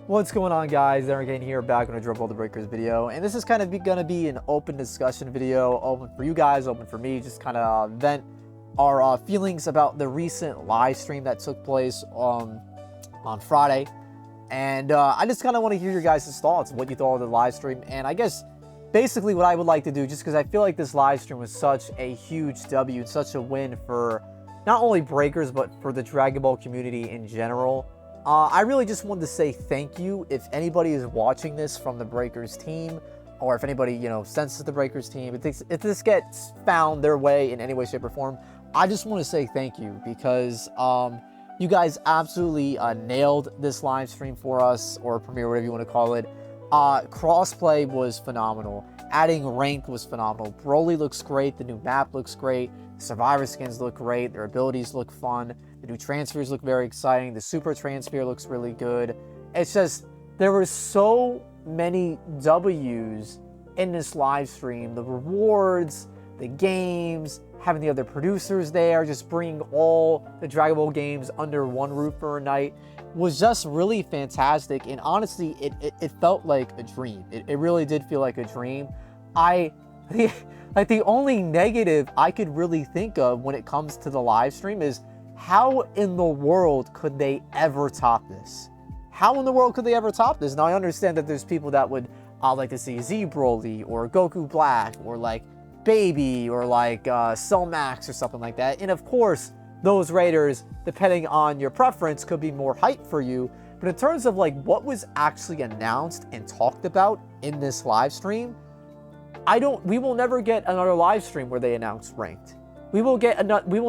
What's going on, guys? Ironcane here, back on a Drop All the Breakers video, and this is kind of going to be an open discussion video, open for you guys, open for me, just kind of vent our feelings about the recent live stream that took place on Friday. And I just kind of want to hear your guys' thoughts, what you thought of the live stream, and I guess basically what I would like to do, just because I feel like this live stream was such a huge W, such a win for not only Breakers, but for the Dragon Ball community in general. I really just wanted to say thank you. If anybody is watching this from the Breakers team, or if anybody, senses the Breakers team, if this gets found their way in any way, shape, or form, I just want to say thank you, because you guys absolutely nailed this live stream for us, or premiere, whatever you want to call it. Crossplay was phenomenal. Adding ranked was phenomenal. Broly looks great. The new map looks great. Survivor skins look great. Their abilities look fun. The new transfers look very exciting. The super transfer looks really good. It's just, there were so many W's in this live stream. The rewards, the games, having the other producers there, just bringing all the Dragon Ball games under one roof for a night was just really fantastic. And honestly, it felt like a dream. It really did feel like a dream. The only negative I could really think of when it comes to the live stream is, how in the world could they ever top this? How in the world could they ever top this? Now, I understand that there's people that would like to see Z Broly or Goku Black or like Baby or like Cell Max or something like that. And of course, those raiders, depending on your preference, could be more hype for you. But in terms of like what was actually announced and talked about in this live stream, we will never get another live stream where they announce ranked. We will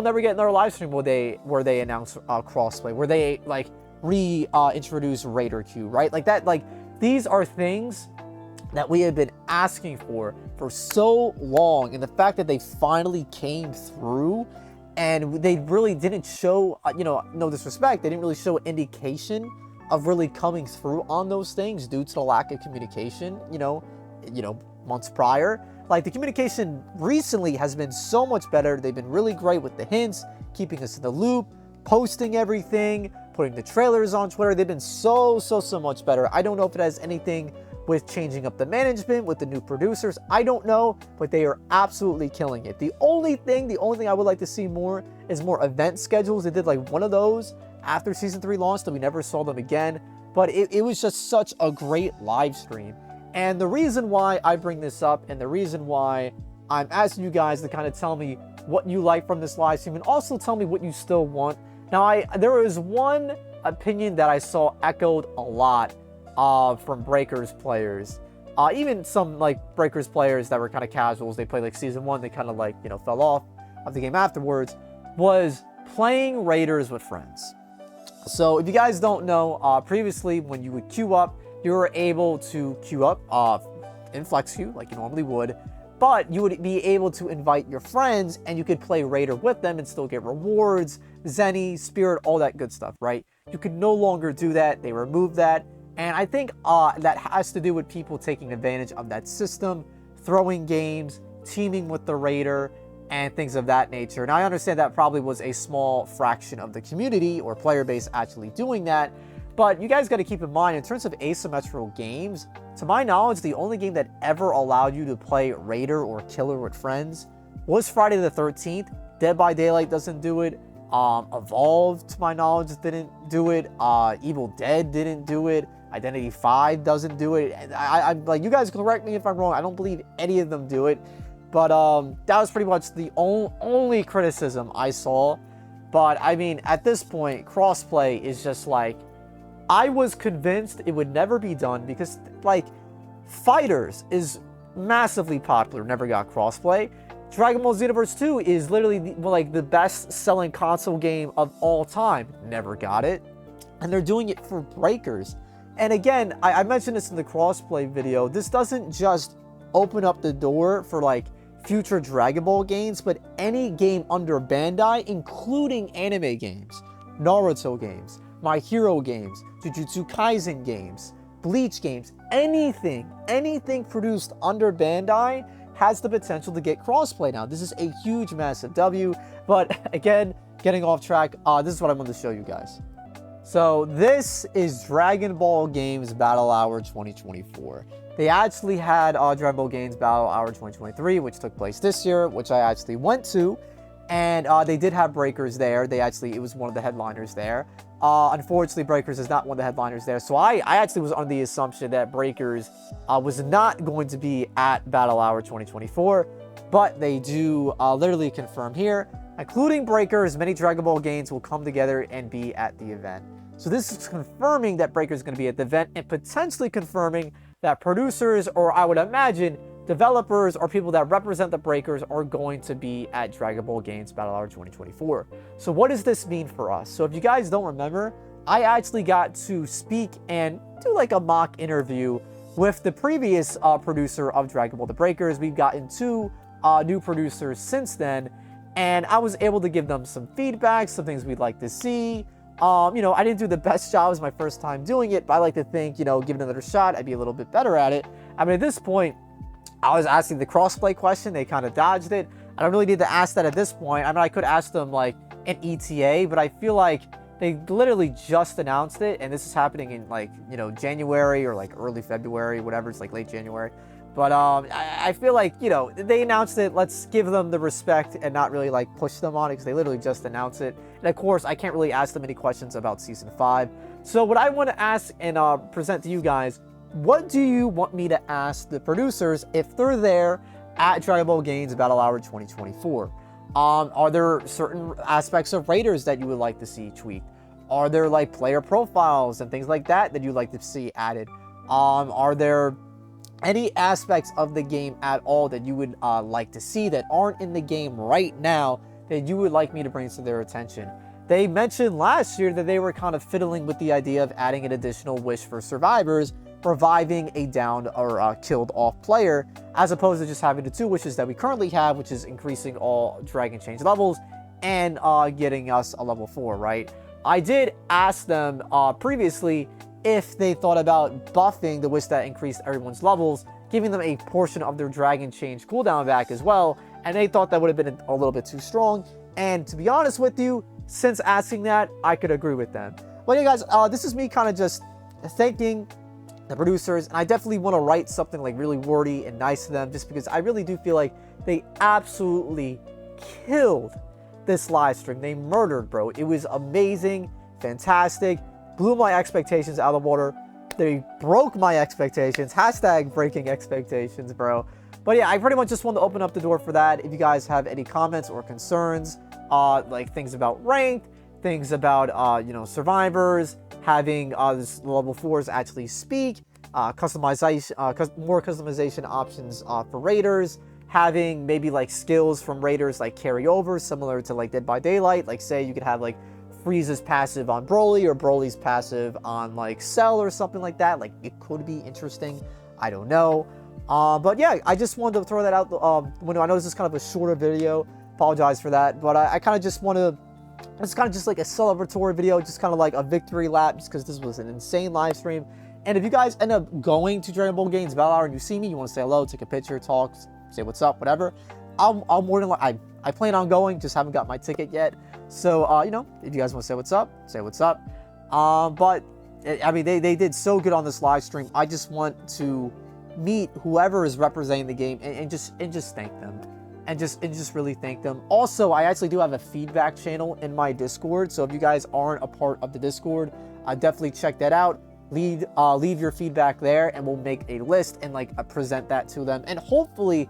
never get another live stream where they announce crossplay, where they like reintroduce Raider Q, right? Like that, like these are things that we have been asking for so long, and the fact that they finally came through, and they really didn't show, no disrespect, they didn't really show an indication of really coming through on those things due to the lack of communication, months prior. Like, the communication recently has been so much better. They've been really great with the hints, keeping us in the loop, posting everything, putting the trailers on Twitter. They've been so much better. I don't know if it has anything with changing up the management, with the new producers. I don't know, but they are absolutely killing it. The only thing I would like to see more is more event schedules. They did like one of those after Season 3 launched, and we never saw them again. But it was just such a great live stream. And the reason why I bring this up, and the reason why I'm asking you guys to kind of tell me what you like from this live stream, and also tell me what you still want. Now, there was one opinion that I saw echoed a lot from Breakers players. Even some like Breakers players that were kind of casuals. They played like Season 1, they kind of like, fell off of the game afterwards, was playing Raiders with friends. So if you guys don't know, previously when you would queue up, you were able to queue up in Flex Queue like you normally would, but you would be able to invite your friends and you could play Raider with them and still get rewards, Zenny, Spirit, all that good stuff, right? You could no longer do that. They removed that. And I think that has to do with people taking advantage of that system, throwing games, teaming with the Raider, and things of that nature. And I understand that probably was a small fraction of the community or player base actually doing that. But you guys got to keep in mind, in terms of asymmetrical games, to my knowledge, the only game that ever allowed you to play Raider or Killer with friends was Friday the 13th. Dead by Daylight doesn't do it. Evolve, to my knowledge, didn't do it. Evil Dead didn't do it. Identity 5 doesn't do it. I'm like, you guys correct me if I'm wrong. I don't believe any of them do it. But that was pretty much the only criticism I saw. But I mean, at this point, crossplay is just like, I was convinced it would never be done because, like, Fighters is massively popular, never got crossplay. Dragon Ball Xenoverse 2 is literally the best-selling console game of all time, never got it. And they're doing it for Breakers. And again, I mentioned this in the crossplay video, this doesn't just open up the door for, like, future Dragon Ball games, but any game under Bandai, including anime games, Naruto games, My Hero games, Jujutsu Kaisen games, Bleach games, anything produced under Bandai has the potential to get crossplay now. This is a huge, massive W. But again, getting off track, this is what I wanted to show you guys. So this is Dragon Ball Games Battle Hour 2024. They actually had Dragon Ball Games Battle Hour 2023, which took place this year, which I actually went to. And they did have Breakers there. It was one of the headliners there. Unfortunately, Breakers is not one of the headliners there. So I actually was under the assumption that Breakers was not going to be at Battle Hour 2024. But they do literally confirm here, including Breakers, many Dragon Ball games will come together and be at the event. So this is confirming that Breakers is going to be at the event and potentially confirming that producers, or I would imagine developers or people that represent the Breakers, are going to be at Dragon Ball Games Battle Hour 2024. So what does this mean for us? So if you guys don't remember, I actually got to speak and do like a mock interview with the previous producer of Dragon Ball The Breakers. We've gotten 2 new producers since then, and I was able to give them some feedback, some things we'd like to see. You know, I didn't do the best job. It was my first time doing it, but I like to think, you know, give it another shot, I'd be a little bit better at it. I mean, at this point, I was asking the crossplay question. They kind of dodged it. I don't really need to ask that at this point. I mean, I could ask them like an ETA, but I feel like they literally just announced it, and this is happening in like, you know, January or like early February, whatever. It's like late January. But I feel like, you know, they announced it. Let's give them the respect and not really like push them on it, because they literally just announced it. And of course, I can't really ask them any questions about Season 5. So what I want to ask and present to you guys, what do you want me to ask the producers if they're there at Dragon Ball Games Battle Hour 2024? Are there certain aspects of Raiders that you would like to see tweaked? Are there like player profiles and things like that that you'd like to see added? Are there any aspects of the game at all that you would like to see that aren't in the game right now that you would like me to bring to their attention? They mentioned last year that they were kind of fiddling with the idea of adding an additional wish for survivors, reviving a downed or killed off player, as opposed to just having the 2 wishes that we currently have, which is increasing all Dragon Change levels and getting us a level 4, right? I did ask them previously if they thought about buffing the wish that increased everyone's levels, giving them a portion of their Dragon Change cooldown back as well, and they thought that would have been a little bit too strong. And to be honest with you, since asking that, I could agree with them. But yeah, guys, this is me kind of just thanking the producers, and I definitely want to write something like really wordy and nice to them, just because I really do feel like they absolutely killed this live stream. They murdered, bro. It was amazing, fantastic, blew my expectations out of the water. They broke my expectations. Hashtag breaking expectations, bro. But yeah, I pretty much just want to open up the door for that. If you guys have any comments or concerns, like things about ranked, things about, you know, survivors, having this level 4s actually speak, customization, more customization options for raiders, having maybe like skills from raiders like carry over, similar to like Dead by Daylight. Like say you could have like Frieza's passive on Broly or Broly's passive on like Cell or something like that. Like it could be interesting. I don't know. But yeah, I just wanted to throw that out. When I know this is kind of a shorter video, apologize for that. But I kind of just want to, it's kind of just like a celebratory video, just kind of like a victory lap, just because this was an insane live stream. And if you guys end up going to Dragon Ball Games Battle Hour and you see me, you want to say hello, take a picture, talk, say what's up, whatever, I'll more than I plan on going, just haven't got my ticket yet. So, you know, if you guys want to say what's up, say what's up. But, I mean, they did so good on this live stream. I just want to meet whoever is representing the game and just thank them. And just really thank them. Also, I actually do have a feedback channel in my Discord. So if you guys aren't a part of the Discord, definitely check that out. Leave your feedback there, and we'll make a list and like present that to them. And hopefully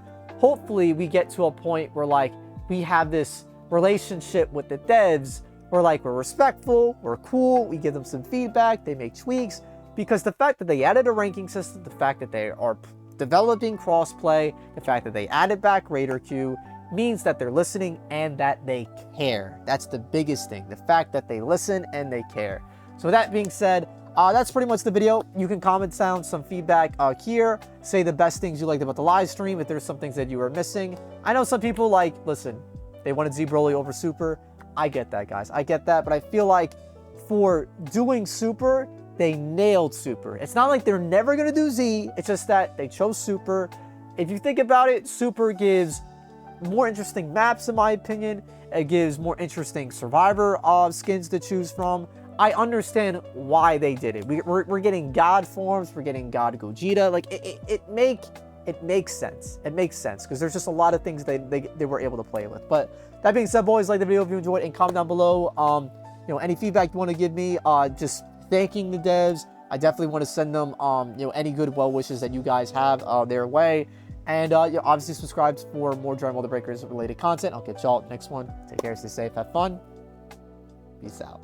we get to a point where like we have this relationship with the devs where like we're respectful, we're cool, we give them some feedback, they make tweaks, because the fact that they added a ranking system, the fact that they are developing crossplay, the fact that they added back Raider Queue means that they're listening and that they care. That's the biggest thing, the fact that they listen and they care. So with that being said, that's pretty much the video. You can comment down some feedback here, say the best things you liked about the live stream, if there's some things that you were missing. I know some people like, listen, they wanted Z Broly over Super. I get that, guys, I get that, but I feel like for doing Super, they nailed Super. It's not like they're never going to do Z. It's just that they chose Super. If you think about it, Super gives more interesting maps, in my opinion. It gives more interesting Survivor skins to choose from. I understand why they did it. We're getting God forms, we're getting God GOGETA. Like, it makes sense. It makes sense because there's just a lot of things they were able to play with. But that being said, boys, like the video if you enjoyed, and comment down below. You know, any feedback you want to give me. Just thanking the devs. I definitely want to send them you know, any good well wishes that you guys have their way. And you know, obviously subscribe for more Dragon Ball The Breakers related content. I'll catch y'all next one. Take care, stay safe, have fun. Peace out.